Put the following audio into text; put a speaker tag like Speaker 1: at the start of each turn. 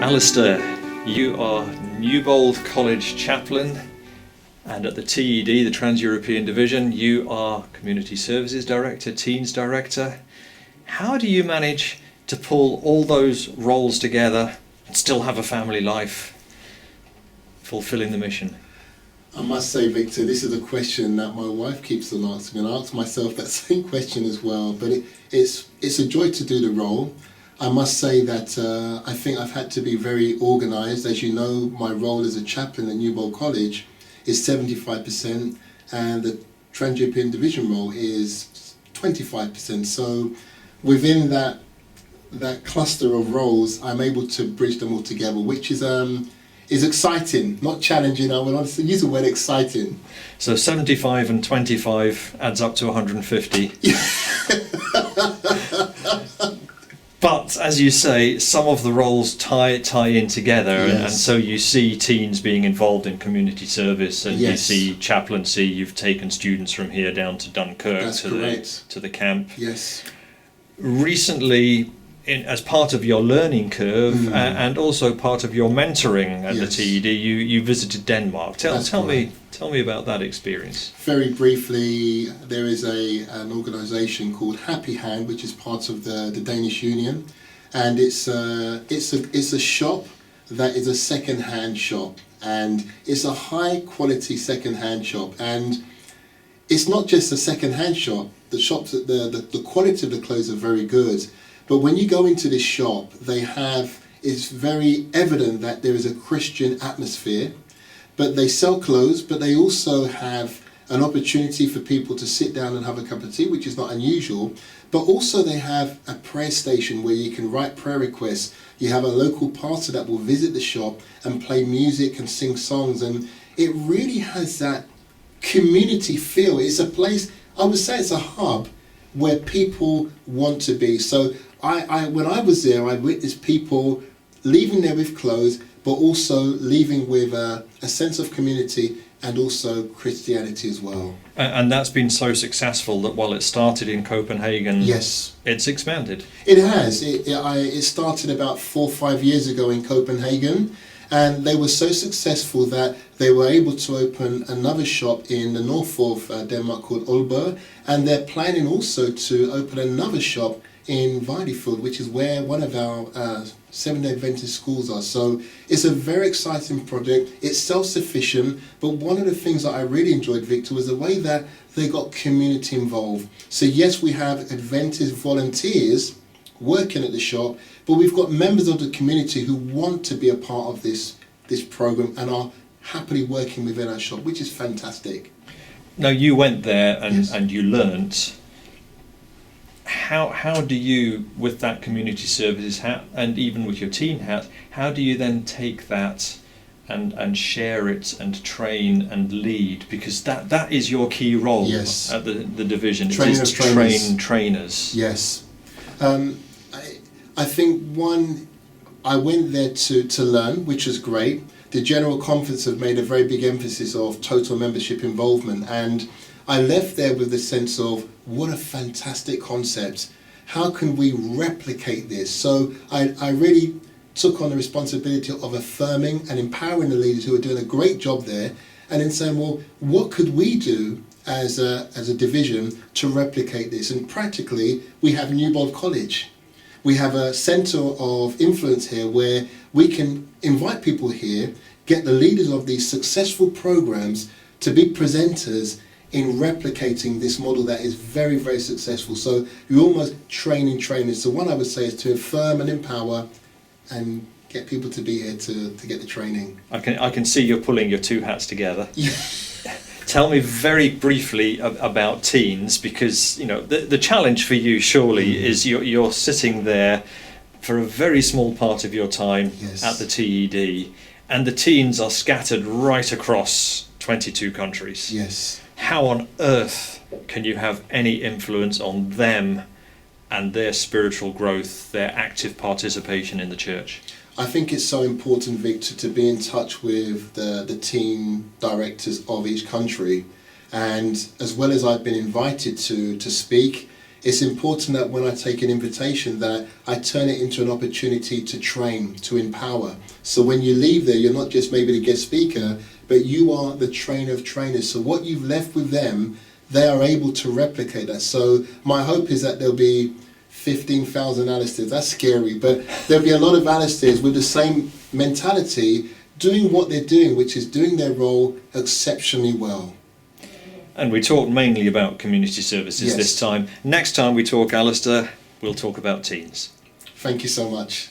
Speaker 1: Alastair, you are Newbold College chaplain, and at the TED, the Trans-European Division, you are Community Services Director, Teens Director. How do you manage to pull all those roles together and still have a family life, fulfilling the mission?
Speaker 2: I must say, Victor, this is a question that my wife keeps on asking, and I ask myself that same question as well. But it's a joy to do the role. I must say that I think I've had to be very organised. As you know, my role as a chaplain at Newbold College is 75%, and the Trans-European Division role is 25%. So within that cluster of roles, I'm able to bridge them all together, which is exciting, not challenging. I would honestly use the word exciting.
Speaker 1: So 75 and 25 adds up to 150. But as you say, some of the roles tie in together,
Speaker 2: Yes.
Speaker 1: and so you see teens being involved in community service, and
Speaker 2: Yes.
Speaker 1: you see chaplaincy. You've taken students from here down to Dunkirk.
Speaker 2: That's correct.
Speaker 1: to the camp.
Speaker 2: Yes.
Speaker 1: Recently, as part of your learning curve and also part of your mentoring at
Speaker 2: Yes.
Speaker 1: the TED, you visited Denmark.
Speaker 2: That's
Speaker 1: Tell me about that experience.
Speaker 2: Very briefly, there is an organisation called Happy Hand, which is part of the Danish Union, and it's a shop that is a second-hand shop, and it's a high-quality second-hand shop, and it's not just a second-hand shop. The quality of the clothes are very good, but when you go into this shop, it's very evident that there is a Christian atmosphere. But they sell clothes, but they also have an opportunity for people to sit down and have a cup of tea, which is not unusual. But also they have a prayer station where you can write prayer requests. You have a local pastor that will visit the shop and play music and sing songs. And it really has that community feel. It's a place, I would say it's a hub where people want to be. So when I was there, I witnessed people leaving there with clothes, but also leaving with a sense of community and also Christianity as well.
Speaker 1: And that's been so successful that while it started in Copenhagen,
Speaker 2: yes,
Speaker 1: it's expanded.
Speaker 2: It has. It started about 4 or 5 years ago in Copenhagen, and they were so successful that they were able to open another shop in the north of Denmark called Aalborg, and they're planning also to open another shop in Vejlefjord, which is where one of our Seventh-day Adventist schools are. So it's a very exciting project. It's self-sufficient, but one of the things that I really enjoyed, Victor, was the way that they got community involved. So yes, we have Adventist volunteers working at the shop, but we've got members of the community who want to be a part of this program and are happily working within our shop, which is fantastic.
Speaker 1: Now, you went there and,
Speaker 2: Yes.
Speaker 1: and you learnt. How do you, with that community services hat and even with your teen hat, how do you then take that and share it and train and lead? Because that is your key role.
Speaker 2: Yes.
Speaker 1: At the division.
Speaker 2: Training
Speaker 1: it is
Speaker 2: of
Speaker 1: to
Speaker 2: trainers.
Speaker 1: train trainers.
Speaker 2: Yes. I think I went there to learn, which was great. The General Conference have made a very big emphasis of total membership involvement, and I left there with the sense of what a fantastic concept. How can we replicate this? So I really took on the responsibility of affirming and empowering the leaders who are doing a great job there, and then saying, well, what could we do as a division to replicate this? And practically, we have Newbold College. We have a centre of influence here where we can invite people here, get the leaders of these successful programs to be presenters in replicating this model that is very, very successful. So you're almost training trainers. So one I would say is to affirm and empower and get people to be here to get the training.
Speaker 1: I can see you're pulling your two hats together. Tell me very briefly about teens, because the challenge for you surely is you're sitting there for a very small part of your time.
Speaker 2: Yes.
Speaker 1: At the TED, and the teens are scattered right across 22 countries.
Speaker 2: Yes.
Speaker 1: How on earth can you have any influence on them and their spiritual growth, their active participation in the church?
Speaker 2: I think it's so important, Victor, to be in touch with the team directors of each country. And as well as I've been invited to speak, it's important that when I take an invitation that I turn it into an opportunity to train, to empower. So when you leave there, you're not just maybe the guest speaker, but you are the trainer of trainers. So what you've left with them, they are able to replicate that. So my hope is that there'll be 15,000 Alastairs. That's scary, but there'll be a lot of Alastairs with the same mentality doing what they're doing, which is doing their role exceptionally well.
Speaker 1: And we talked mainly about community services
Speaker 2: Yes.
Speaker 1: this time. Next time we talk, Alastair, we'll talk about teens.
Speaker 2: Thank you so much.